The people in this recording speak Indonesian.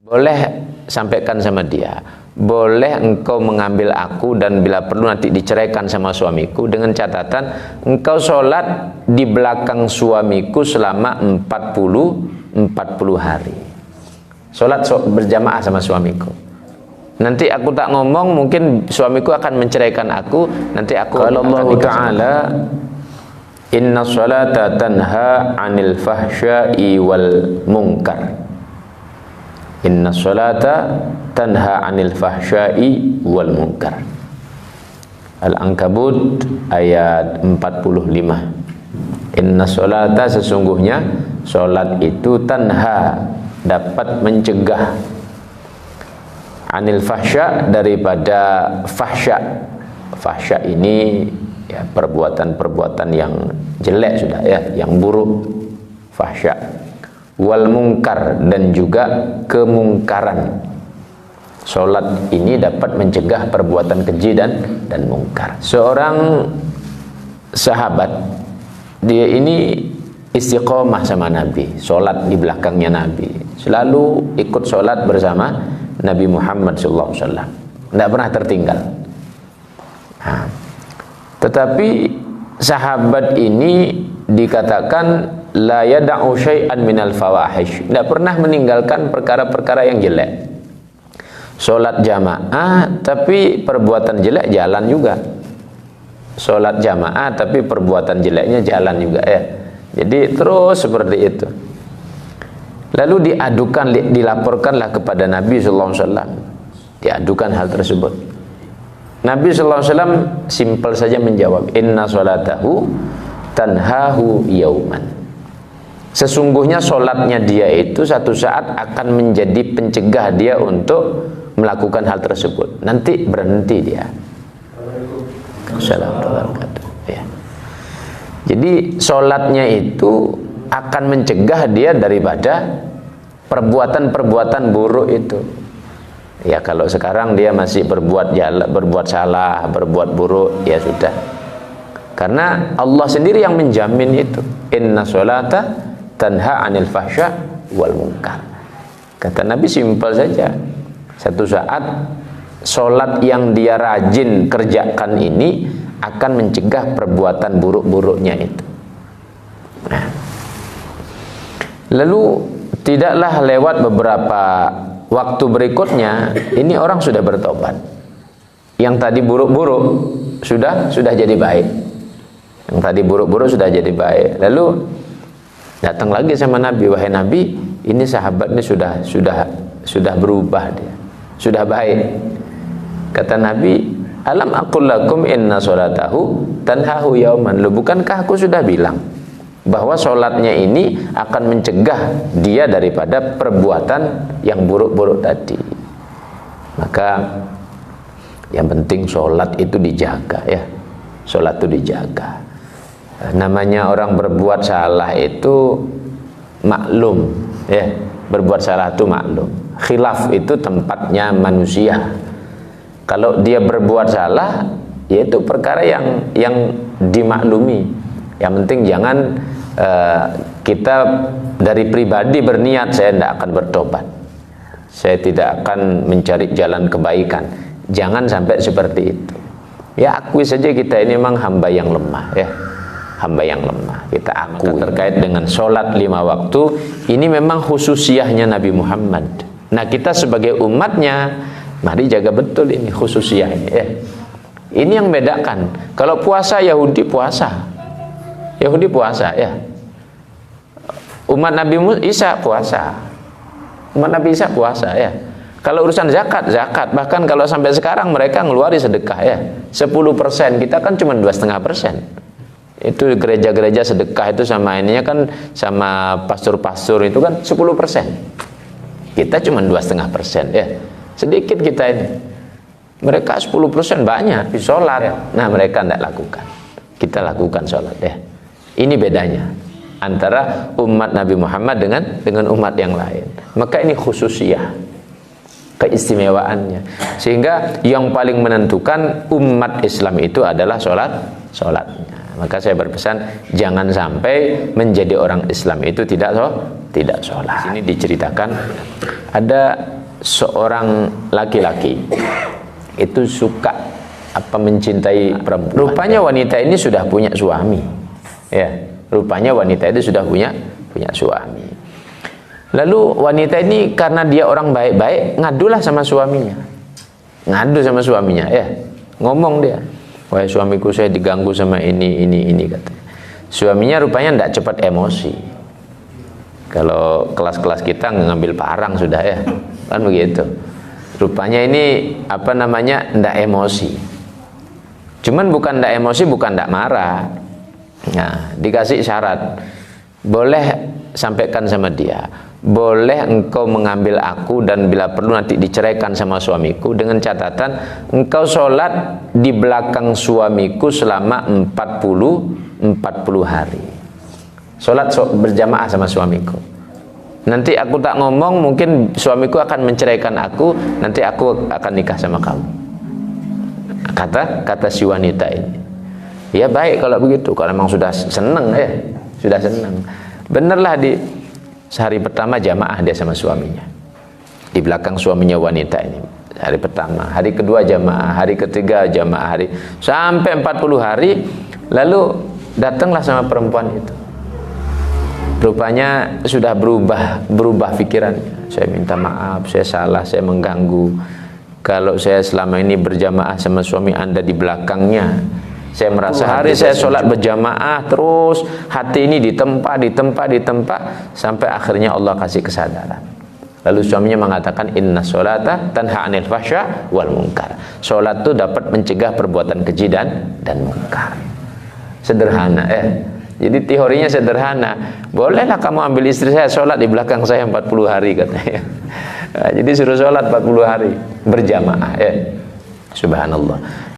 Boleh sampaikan sama dia, boleh engkau mengambil aku dan bila perlu nanti diceraikan sama suamiku, dengan catatan engkau sholat di belakang suamiku selama 40 hari. Sholat berjamaah sama suamiku. Nanti aku tak ngomong, mungkin suamiku akan menceraikan aku. Nanti aku kalau Allah Ta'ala, inna sholata tanha 'anil fahsya'i wal munkar. Inna sholata tanha 'anil fahsya'i wal munkar. Al-Ankabut ayat 45. Inna sholata, sesungguhnya sholat itu tanha, dapat mencegah, 'anil fahsya, daripada fahsya. Fahsya ini ya perbuatan-perbuatan yang jelek sudah ya, yang buruk, fahsya. Wal munkar, dan juga kemungkaran. Salat ini dapat mencegah perbuatan keji dan mungkar. Seorang sahabat, dia ini istiqomah sama Nabi, salat di belakangnya Nabi, selalu ikut salat bersama Nabi Muhammad SAW, tidak pernah tertinggal. Nah, tetapi sahabat ini dikatakan la yada'u syai'an minal fawahish, tidak pernah meninggalkan perkara-perkara yang jelek. Sholat jamaah tapi perbuatan jelek jalan juga. Sholat jamaah tapi perbuatan jeleknya jalan juga ya. Jadi terus seperti itu. Lalu dilaporkanlah kepada Nabi SAW. Diadukan hal tersebut. Nabi SAW simpel saja menjawab, inna sholatahu tanhahu yauman. Sesungguhnya sholatnya dia itu satu saat akan menjadi pencegah dia untuk melakukan hal tersebut. Nanti berhenti dia. Assalamualaikum. Ya. Jadi sholatnya itu akan mencegah dia daripada perbuatan-perbuatan buruk itu. Ya kalau sekarang dia masih berbuat salah, berbuat buruk, ya sudah. Karena Allah sendiri yang menjamin itu. Inna sholata tanha 'anil fahsya wal munkar. Kata Nabi simpel saja. Satu saat sholat yang dia rajin kerjakan ini akan mencegah perbuatan buruk-buruknya itu. Nah, lalu tidaklah lewat beberapa waktu berikutnya, ini orang sudah bertobat. Yang tadi buruk-buruk sudah jadi baik. Yang tadi buruk-buruk sudah jadi baik. Lalu datang lagi sama Nabi, wahai Nabi, ini sahabat ini sudah berubah dia, sudah baik. Kata Nabi, alam aqul lakum inna sholatahu tanhahu yauman. Loh, bukankah aku sudah bilang bahwa sholatnya ini akan mencegah dia daripada perbuatan yang buruk-buruk tadi. Maka yang penting sholat itu dijaga ya, sholat itu dijaga. Namanya orang berbuat salah itu maklum ya, berbuat salah itu maklum. Khilaf itu tempatnya manusia. Kalau dia berbuat salah, yaitu perkara yang dimaklumi. Yang penting jangan kita dari pribadi berniat saya tidak akan bertobat, saya tidak akan mencari jalan kebaikan. Jangan sampai seperti itu. Ya akui saja kita ini memang hamba yang lemah ya. Hamba yang lemah, kita akui. Terkait dengan sholat 5 waktu, ini memang khususiyahnya Nabi Muhammad. Nah kita sebagai umatnya, mari jaga betul ini khususiyah ini ya. Ini yang bedakan. Kalau puasa, Yahudi puasa ya. Umat Nabi Isa puasa, umat Nabi Isa puasa ya. Kalau urusan zakat, bahkan kalau sampai sekarang mereka ngeluarin sedekah ya, 10%, kita kan cuma 2,5%. Itu gereja-gereja sedekah itu sama ininya kan, sama pastor-pastor itu kan 10%. Kita cuma 2,5% ya, sedikit kita ini. Mereka 10% banyak di sholat ya. Nah mereka tidak lakukan, kita lakukan sholat ya. Ini bedanya antara umat Nabi Muhammad dengan umat yang lain. Maka ini khususiyah, keistimewaannya. Sehingga yang paling menentukan umat Islam itu adalah sholatnya. Maka saya berpesan jangan sampai menjadi orang Islam itu tidak sholat. Ini diceritakan ada seorang laki-laki itu suka mencintai perempuan. Rupanya wanita ini sudah punya suami. Ya, rupanya wanita itu sudah punya suami. Lalu wanita ini karena dia orang baik-baik, ngadulah sama suaminya. Ngadu sama suaminya, ya. Ngomong dia, "Wahai suamiku, saya diganggu sama ini katanya. Suaminya rupanya tidak cepat emosi. Kalau kelas-kelas kita ngambil parang sudah ya, kan begitu. Rupanya ini tidak emosi. Cuman bukan tidak emosi, bukan tidak marah. Nah, dikasih syarat, boleh sampaikan sama dia, boleh engkau mengambil aku dan bila perlu nanti diceraikan sama suamiku dengan catatan engkau sholat di belakang suamiku selama 40 hari. Sholat berjamaah sama suamiku. Nanti aku tak ngomong, mungkin suamiku akan menceraikan aku, nanti aku akan nikah sama kamu. Kata si wanita ini. Ya baik kalau begitu, kalau memang sudah senang ya, sudah senang. Benerlah di sehari pertama jamaah dia sama suaminya. Di belakang suaminya wanita ini. Hari pertama, hari kedua jamaah, hari ketiga jamaah, sampai 40 hari, lalu datanglah sama perempuan itu. Rupanya sudah berubah pikirannya. Saya minta maaf, saya salah, saya mengganggu. Kalau saya selama ini berjamaah sama suami Anda di belakangnya, saya merasa hari saya sholat berjamaah terus, hati ini ditempa sampai akhirnya Allah kasih kesadaran. Lalu suaminya mengatakan, inna sholata tanha anil fahsya wal munkar. Sholat itu dapat mencegah perbuatan keji dan munkar. Sederhana Jadi teorinya sederhana. Bolehlah kamu ambil istri saya sholat di belakang saya 40 hari katanya. Jadi suruh sholat 40 hari berjamaah. Subhanallah.